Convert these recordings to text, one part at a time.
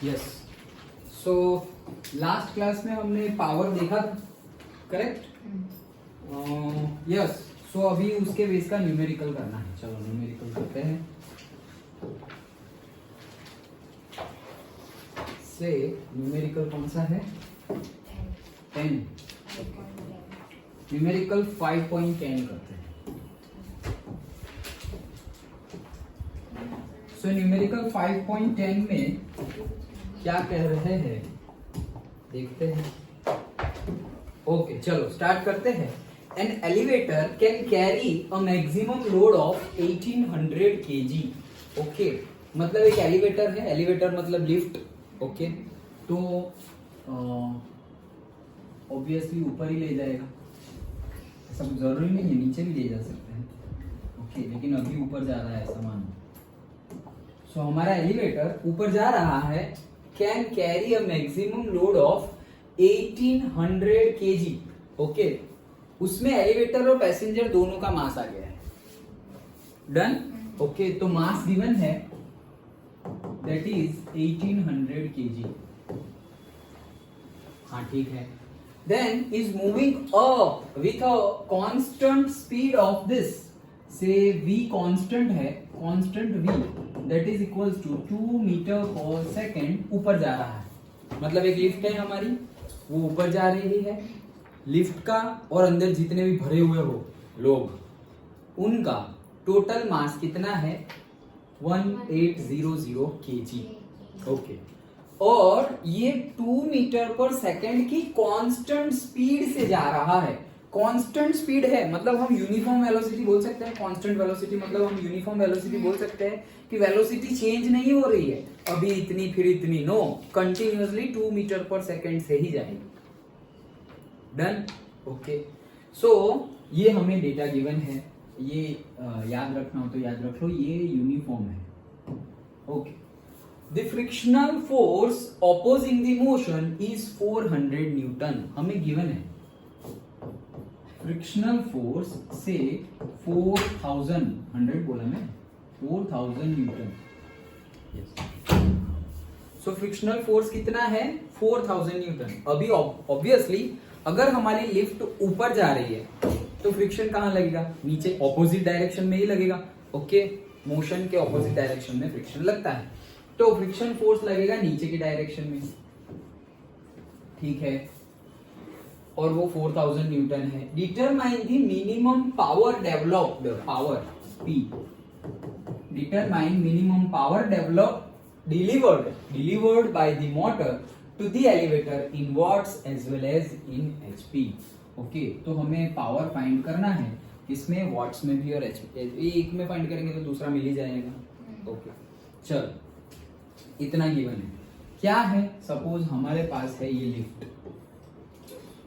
Yes. So last class में हमने power देखा था, करेक्ट? यस। सो अभी उसके बेस का न्यूमेरिकल करना है। चलो न्यूमेरिकल करते हैं। से न्यूमेरिकल कौन सा है? 10। न्यूमेरिकल 5.10 करते हैं। सो न्यूमेरिकल 5.10 में क्या कह रहे हैं देखते हैं। ओके चलो स्टार्ट करते हैं। An elevator can carry a maximum load of 1800 kg। Okay, मतलब एक एलिवेटर है, एलिवेटर मतलब लिफ्ट। ओके, तो ऑब्वियसली ऊपर ही ले जाएगा, सब जरूरी नहीं है, नीचे भी ले जा सकते हैं। ओके, लेकिन अभी ऊपर जा रहा है ऐसा मानो। सो हमारा एलिवेटर ऊपर जा रहा है, can carry a maximum load of 1800 kg। Okay, उसमें एलिवेटर और पैसेंजर दोनों का मास आ गया है। डन। ओके, तो मास गिवन है, दैट इज 1800 kg। हाँ ठीक है। Then is moving up with a constant speed of this, से v कांस्टेंट है, constant v that is equals to 2 metre per second. ऊपर जा रहा है, मतलब एक लिफ्ट है हमारी, वो ऊपर जा रही है। लिफ्ट का और अंदर जितने भी भरे हुए हो लोग, उनका टोटल मास कितना है? 1800 kg। ओके, और ये 2 मीटर पर सेकेंड की कांस्टेंट स्पीड से जा रहा है। कांस्टेंट स्पीड है मतलब हम यूनिफॉर्म वेलोसिटी बोल सकते हैं। कांस्टेंट वेलोसिटी मतलब हम यूनिफॉर्म वेलोसिटी बोल सकते हैं कि वेलोसिटी चेंज नहीं हो रही है, अभी इतनी फिर इतनी, no, continuously 2 metre per second से ही जाएगी। डन। ओके, सो ये हमें डेटा गिवन है, ये याद रखना हो तो याद रख लो, ये यूनिफॉर्म है। Okay, the frictional force opposing the motion is 400 Newton, हमें गिवन है। फ्रिक्शनल फोर्स से 4000, 100 बोला मैं, 4000 न्यूटन। सो फ्रिक्शनल फोर्स कितना है? 4000 न्यूटन। अभी ऑब्वियसली अगर हमारी लिफ्ट ऊपर जा रही है तो फ्रिक्शन कहां लगेगा? नीचे, ऑपोजिट डायरेक्शन में ही लगेगा। ओके, मोशन के ऑपोजिट डायरेक्शन में फ्रिक्शन लगता है, तो फ्रिक्शन फोर्स लगेगा नीचे की डायरेक्शन में। ठीक है, और वो 4000 न्यूटन है। Determine the minimum power developed, power P। Determine minimum power delivered by the motor to the elevator in watts as well as in HP। Okay, तो हमें पावर फाइंड करना है, इसमें वॉट्स में भी और HP, एक में फाइंड करेंगे तो दूसरा मिल ही जाएगा। ओके चलो, इतना गिवन है। क्या है? सपोज हमारे पास है ये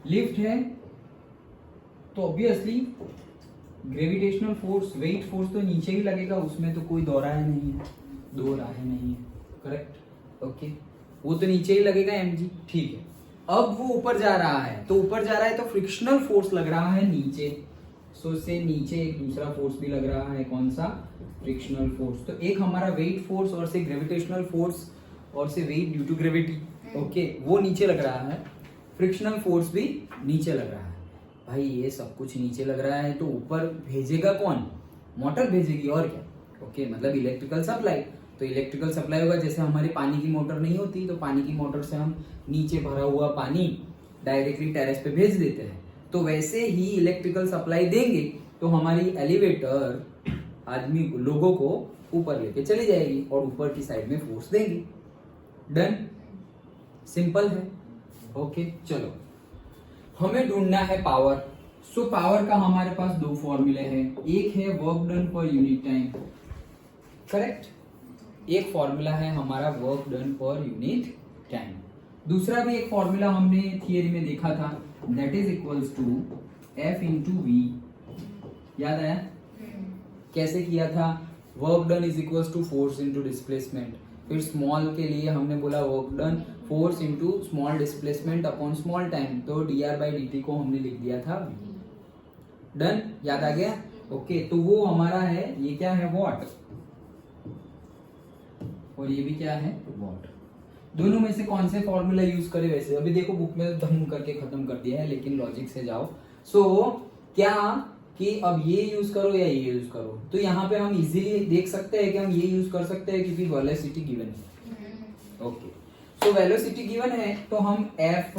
लिफ्ट है, तो obviously gravitational force, weight force तो नीचे ही लगेगा, उसमें तो कोई दो राय नहीं है, करेक्ट? ओके, वो तो नीचे ही लगेगा mg। ठीक है, अब वो ऊपर जा रहा है, तो फ्रिक्शनल फोर्स लग रहा है नीचे। सो से नीचे एक दूसरा फोर्स भी लग रहा है, कौन सा? Frictional force. तो एक हमारा वेट फोर्स और से ग्रेविटेशनल फोर्स और से weight due to gravity, okay, वो नीचे लग रहा है। फ्रिक्शनल फोर्स भी नीचे लग रहा है। भाई ये सब कुछ नीचे लग रहा है, तो ऊपर भेजेगा कौन? मोटर भेजेगी, और क्या? ओके, मतलब इलेक्ट्रिकल सप्लाई। तो इलेक्ट्रिकल सप्लाई होगा, जैसे हमारी पानी की मोटर नहीं होती, तो पानी की मोटर से हम नीचे भरा हुआ पानी डायरेक्टली टेरेस पे भेज देते हैं, तो वैसे ही इलेक्ट्रिकल सप्लाई देंगे तो हमारी एलिवेटर लोगों को ऊपर लेके चली जाएगी और ऊपर की साइड में फोर्स देंगी। डन, सिंपल है। ओके चलो, हमें ढूंढना है पावर। सो पावर का हमारे पास दो फॉर्मूले हैं, एक है work done per unit time, correct? एक फॉर्मूला है हमारा work done per unit time, दूसरा भी एक फॉर्मूला हमने थियरी में देखा था, that is equals to F into V. याद आया कैसे किया था? Work done is equals to force into displacement. फिर स्मॉल के लिए हमने बोला work done force into small displacement upon small time, तो dr/dt को हमने लिख दिया था v। डन, याद आ गया? ओके, तो वो हमारा है, ये क्या है? वॉट, और ये भी क्या है? वॉट। दोनों में से कौन से फॉर्मूला यूज करें? वैसे अभी देखो बुक में धम करके खत्म कर दिया है, लेकिन लॉजिक से जाओ। सो क्या कि अब ये यूज करो या ये यूज करो, तो यहाँ पे हम इजीली देख सकते हैं कि हम ये यूज कर सकते हैं क्योंकि वेलोसिटी गिवन है। ओके, सो वेलोसिटी गिवन है तो हम एफ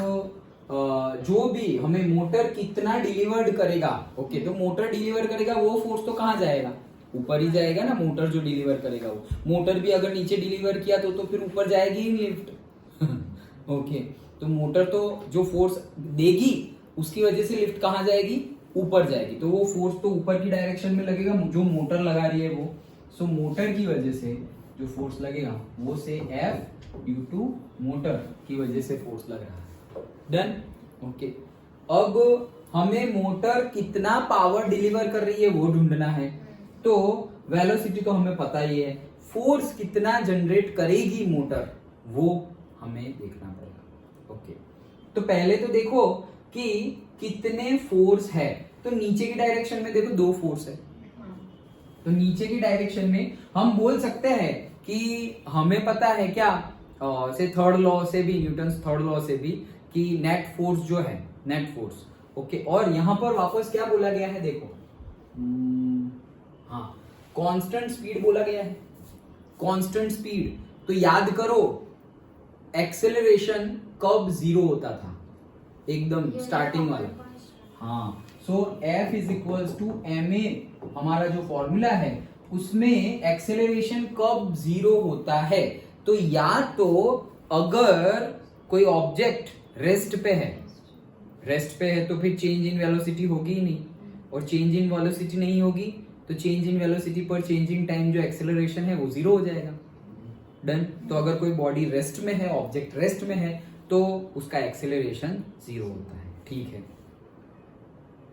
जो भी हमें मोटर कितना डिलीवर्ड करेगा, ओके, तो मोटर डिलीवर करेगा वो फोर्स तो कहाँ जाएगा? ऊपर ही जाएगा ना। मोटर जो डिलीवर करेगा वो, मोटर भी अगर नीचे डिलीवर किया तो फिर ऊपर जाएगी ही लिफ्ट। ओके, तो मोटर तो जो फोर्स देगी उसकी वजह से लिफ्ट कहाँ जाएगी? ऊपर जाएगी, तो वो फोर्स तो ऊपर की डायरेक्शन में लगेगा जो मोटर लगा रही है वो। सो मोटर की वजह से जो फोर्स लगेगा वो से F ड्यू टू मोटर की वजह से फोर्स लग रहा है। डन। ओके, अब हमें मोटर कितना पावर डिलीवर कर रही है वो ढूंढना है। तो वेलोसिटी तो हमें पता ही है, फोर्स कितना जनरेट करेगी मोटर वो हमें देखना पड़ेगा। ओके, तो पहले तो देखो कि कितने फोर्स है। तो नीचे की डायरेक्शन में देखो 2 फोर्स है, तो नीचे की डायरेक्शन में हम बोल सकते हैं कि हमें पता है क्या से थर्ड लॉ से भी, न्यूटन्स थर्ड लॉ से भी, कि नेट फोर्स जो है, नेट फोर्स। ओके, और यहां पर वापस क्या बोला गया है देखो, हाँ, कांस्टेंट स्पीड बोला गया है। कांस्टेंट स्पीड, तो याद करो एक्सेलरेशन कब 0 होता था? एकदम स्टार्टिंग वाला। हाँ, so F is equals to ma, हमारा जो फॉर्मूला है उसमें एक्सेलरेशन कब 0 होता है? तो या तो अगर कोई ऑब्जेक्ट रेस्ट पे है तो फिर चेंज इन वेलोसिटी होगी ही नहीं, और चेंज इन वेलोसिटी नहीं होगी तो चेंज इन वेलोसिटी पर चेंज इन टाइम जो एक्सेलरेशन है वो 0 हो जाएगा। डन। तो अगर कोई बॉडी रेस्ट में है, ऑब्जेक्ट रेस्ट में है, तो उसका एक्सेलरेशन 0 होता है। ठीक है,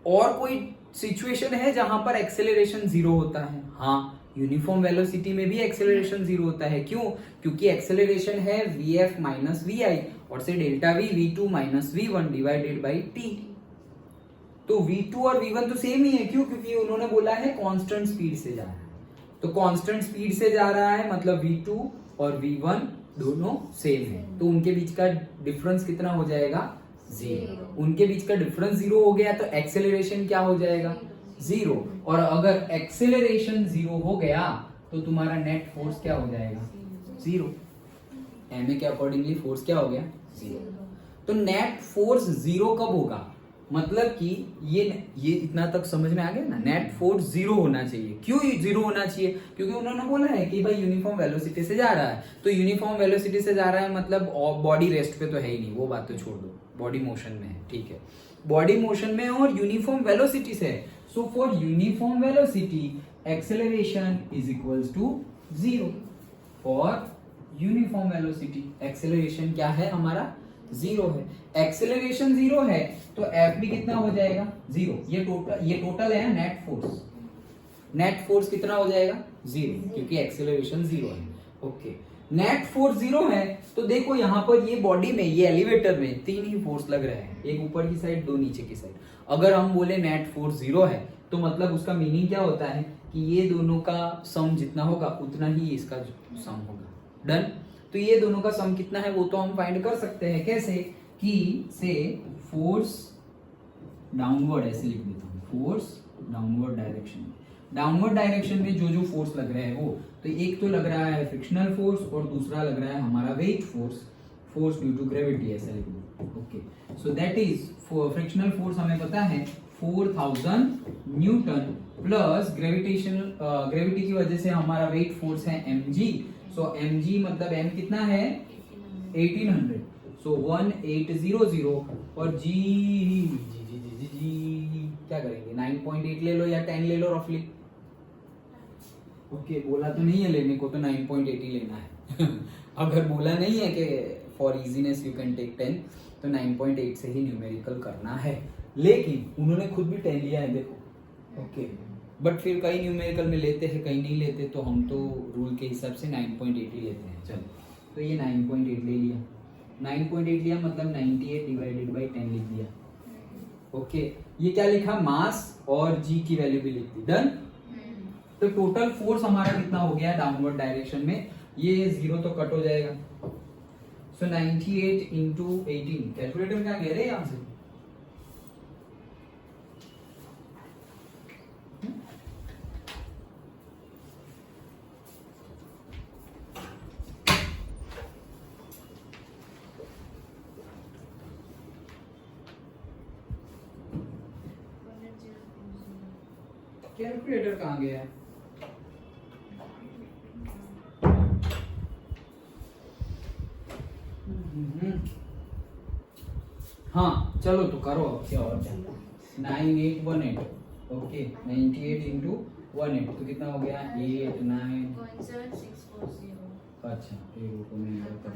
और कोई सिचुएशन है जहां पर एक्सेलरेशन 0 होता है? हाँ, यूनिफॉर्म वेलोसिटी में भी एक्सेलरेशन 0 होता है। क्यों? क्योंकि एक्सेलरेशन है vf माइनस vi और से delta v v2 minus v1 divided by t। तो v2 और v1 तो सेम ही है। क्यों? क्योंकि उन्होंने बोला है कांस्टेंट स्पीड से जा रहा है, तो कांस्टेंट स्पीड से जा रहा है मतलब v2 और v1 दोनों सेम है, तो उनके बीच का डिफरेंस कितना हो जाएगा? 0। उनके बीच का डिफरेंस 0 हो गया तो एक्सेलरेशन क्या हो जाएगा? 0। और अगर एक्सेलरेशन 0 हो गया तो तुम्हारा नेट फोर्स क्या हो जाएगा? 0। ma के अकॉर्डिंगली फोर्स क्या हो गया? 0। तो नेट फोर्स 0 कब होगा? मतलब कि ये इतना तक समझ में आ गया ना, नेट फोर्स 0 होना चाहिए। क्यों 0 होना चाहिए? क्योंकि उन्होंने बोला है कि भाई यूनिफॉर्म वेलोसिटी से जा रहा है, तो यूनिफॉर्म वेलोसिटी से जा रहा है मतलब बॉडी रेस्ट पे तो है ही नहीं, वो बात तो छोड़ दो, बॉडी मोशन में है। ठीक है, बॉडी मोशन में और यूनिफॉर्म वेलोसिटी से है। So for uniform velocity acceleration is equals to 0। For uniform velocity acceleration क्या है हमारा? 0 है। एक्सेलरेशन 0 है तो F भी कितना हो जाएगा? 0। ये टोटल है नेट फोर्स। नेट फोर्स कितना हो जाएगा? 0, क्योंकि एक्सेलरेशन 0 है। ओके, नेट फोर्स 0 है तो देखो यहाँ पर ये बॉडी में, ये एलिवेटर में 3 ही फोर्स लग रहे हैं, एक ऊपर की साइड, 2 नीचे की साइड। अगर हम बोले नेट फोर्स 0 है तो मतलब उसका मीनिंग क्या होता है कि ये दोनों का सम जितना होगा उतना ही इसका सम होगा। डन। तो ये दोनों का सम कितना है वो तो हम फाइंड कर सकते हैं। कैसे? कि से फोर्स डाउनवर्ड, ऐसे लिख देता हूँ, फोर्स डाउनवर्ड डायरेक्शन में जो फोर्स लग रहे हैं वो, तो एक तो लग रहा है फ्रिक्शनल फोर्स और दूसरा लग रहा है हमारा weight force due to gravity, ऐसा लिख दो। Okay, so that is frictional force हमें पता है 4000 न्यूटन प्लस ग्रेविटी की वजह से हमारा वेट फोर्स है mg। सो mg मतलब m कितना है? 1800। सो 1800 और g क्या करेंगे? 9.8 ले लो या 10 ले लो रफली। ओके, बोला तो नहीं है लेने को, तो 9.8 ही लेना है। अगर बोला नहीं है कि for easiness you can take 10, तो 9.8 से ही न्यूमेरिकल करना है, लेकिन उन्होंने खुद भी 10 लिया है देखो। ओके, बट फिर कई न्यूमेरिकल में लेते हैं, कई नहीं लेते, तो हम तो रूल के हिसाब से 9.8 ही लेते हैं। चलो, तो ये 9.8 ले लिया, 9.8 लिया मतलब 98 डिवाइडेड बाई 10 लिख दिया। ओके, ये क्या लिखा? मास और जी की वैल्यू भी लिख दी। डन। तो टोटल फोर्स हमारा कितना हो गया डाउनवर्ड डायरेक्शन में? ये 0 तो कट हो जाएगा। सो 98 into 18 कैलकुलेटर क्या कह रहे हैं यहाँ से? कैलकुलेटर कहाँ गया है? हाँ चलो तो करो अब क्या और क्या 9818 ओके 98 into 18 तो कितना हो गया 8 9 अच्छा ये रुको मैं इधर कर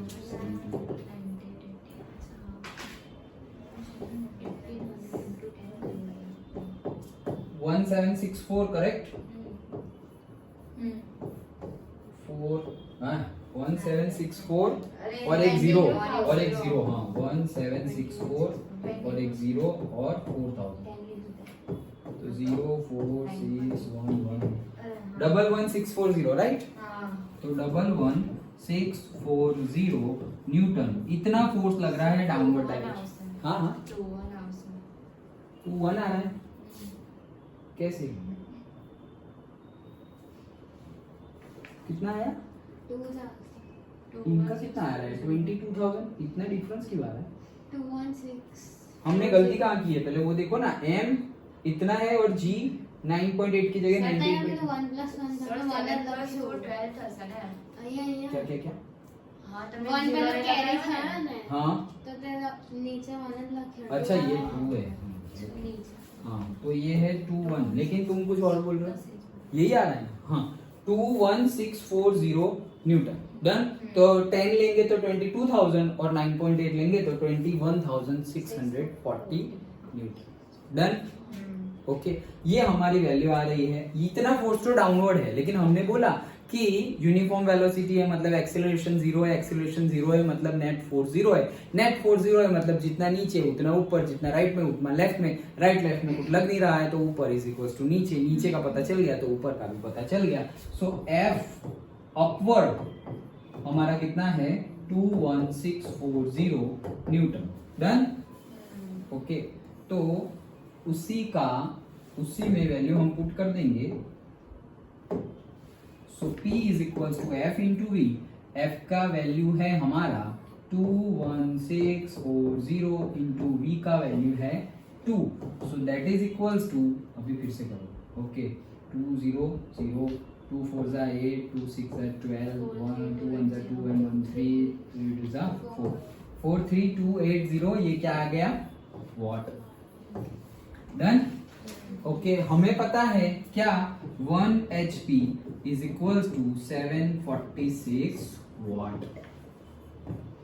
1764 करेक्ट 4 हाँ 1764 और एक जीरो हाँ 1764 और एक जीरो और 4000 तो 04611 राइट तो 11640 न्यूटन इतना फोर्स लग रहा है डाउनवर्ड डायरेक्शन हाँ हाँ 2 1 आ रहा है कैसे कितना आया इनका कितना आ रहा है 22,000 इतना डिफरेंस क्यों आ रहा है 216 हमने गलती कहाँ की है पहले वो देखो ना m इतना है और g 9.8 की जगह 98 तो 1 plus 1 था तो 1 plus 4 12 था सर क्या क्या क्या हां तो 1 पहले कैरी था ना हाँ तो तेरा नीचे 1 लग अच्छा ये 2 है नीचे हाँ तो ये है 2 1 लेकिन तुम कुछ और बोल रहे हो यही आ रहा है हाँ 21640 न्यूटन डन तो 10 लेंगे तो 22,000 और 9.8 लेंगे तो 21,640 न्यूटन डन ओके ये हमारी वैल्यू आ रही है इतना फोर्स तो डाउनवर्ड है लेकिन हमने बोला कि यूनिफॉर्म वेलोसिटी है मतलब एक्सेलरेशन जीरो है एक्सेलरेशन जीरो है मतलब नेट फोर्स जीरो है नेट फोर्स जीरो है मतलब जितना नीचे उतना ऊपर जितना राइट में उतना लेफ्ट में राइट लेफ्ट में कुछ लग नहीं रहा है तो ऊपर इज इक्वल्स टू नीचे नीचे का पता चल गया तो ऊपर का भी पता चल गया सो एफ अपवर्ड हमारा कितना है 21640 न्यूटन डन ओके तो उसी में वैल्यू हम पुट कर देंगे so P is equals to F into V F का वैल्यू है हमारा 21640 इंटू V का वैल्यू है 2 so that is equals to अभी फिर से करो ओके 2 0 0 2 4 जा 8 2 6 जा 12 1 2 1 जा 2 and 1 3 3 2 जा 4 43280 ये क्या आ गया वॉट डन ओके हमें पता है क्या 1 HP is equals to 746 watt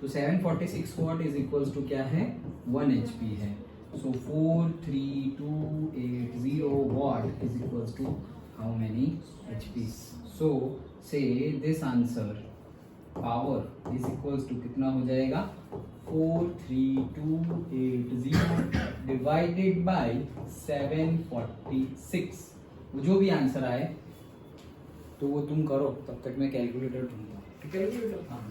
तो 746 वॉट इज इक्वल्स टू क्या है 1 HP है so 43280 watt is equals to how many HPs so से this answer power is equals to कितना हो जाएगा 43280 डिवाइडेड बाय 746 जो भी आंसर आए तो वो तुम करो तब तक मैं कैलकुलेटर ढूंढूंगा कैलकुलेटर हाँ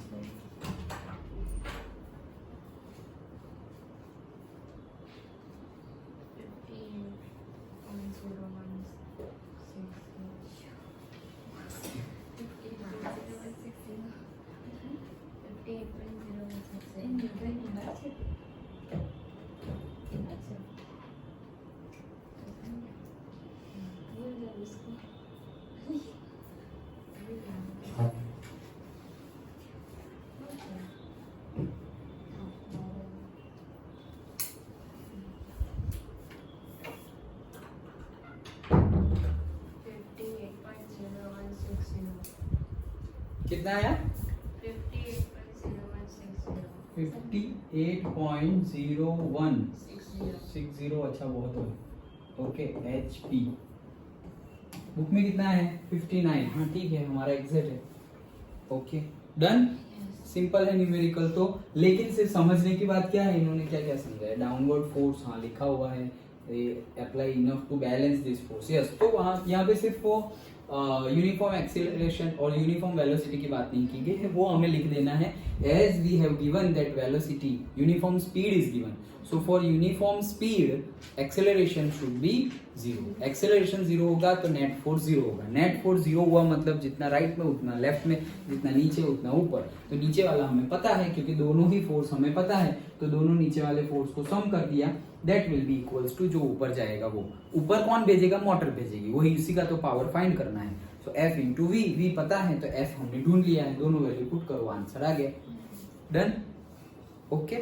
कितना आया 58.0160 अच्छा बहुत हो ओके HP बुक में कितना है 59 हाँ ठीक है हमारा एग्जैक्ट है ओके डन सिंपल है न्यूमेरिकल तो लेकिन सिर्फ समझने की बात क्या है इन्होंने क्या क्या समझाया डाउनवर्ड फोर्स हाँ लिखा हुआ है apply enough to balance this force yes तो वहाँ यहाँ पे सिर्फ वो यूनिफॉर्म एक्सीलरेशन और यूनिफॉर्म वेलोसिटी की बात नहीं की गई है वो हमें लिख देना है as we have given that velocity, uniform speed is given. So for uniform speed, acceleration should be 0. Acceleration 0 होगा तो net force 0 होगा. Net force 0 हुआ मतलब जितना राइट में उतना लेफ्ट में, जितना नीचे उतना ऊपर. तो नीचे वाला हमें पता है क्योंकि दोनों ही फोर्स हमें पता है, तो दोनों नीचे वाले फोर्स को सम कर दिया. That will be equals to जो ऊपर जाएगा वो ऊपर कौन भेजेगा, मोटर भेजेगी, वही उसी का तो पावर फाइंड करना है. तो F इंटू वी, वी पता है तो F हमने ढूंढ लिया है, दोनों वैल्यू पुट करो, आंसर आ गया. डन. ओके.